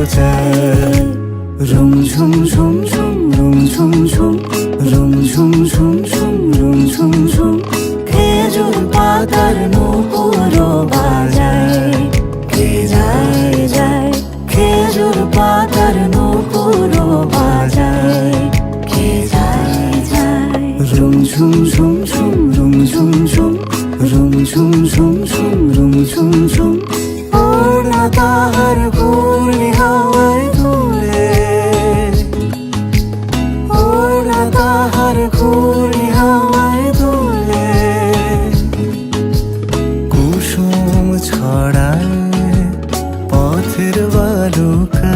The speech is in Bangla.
চাই। রুম ঝুম ঝুম ঝুম রুম ঝুম ঝুম রুম ঝুম ঝুম ঝুম রুম ঝুম ঝুম খেজুর পাতার নূপুর বাজায় কে যায় যায় খেজুর পাতার নূপুর বাজায় কে যায় যায়। রুম ঝুম ঝুম ঝুম রুম ঝুম ঝুম রুম ঝুম ঝুম ঝুম রুম ঝুম ঝুম ওড়না তাহার কুলি হাওয়ায় দুলে ওড়না তাহার কুলি হাওয়ায় দুলে কুসুম ছড়ায় পথের বালুকা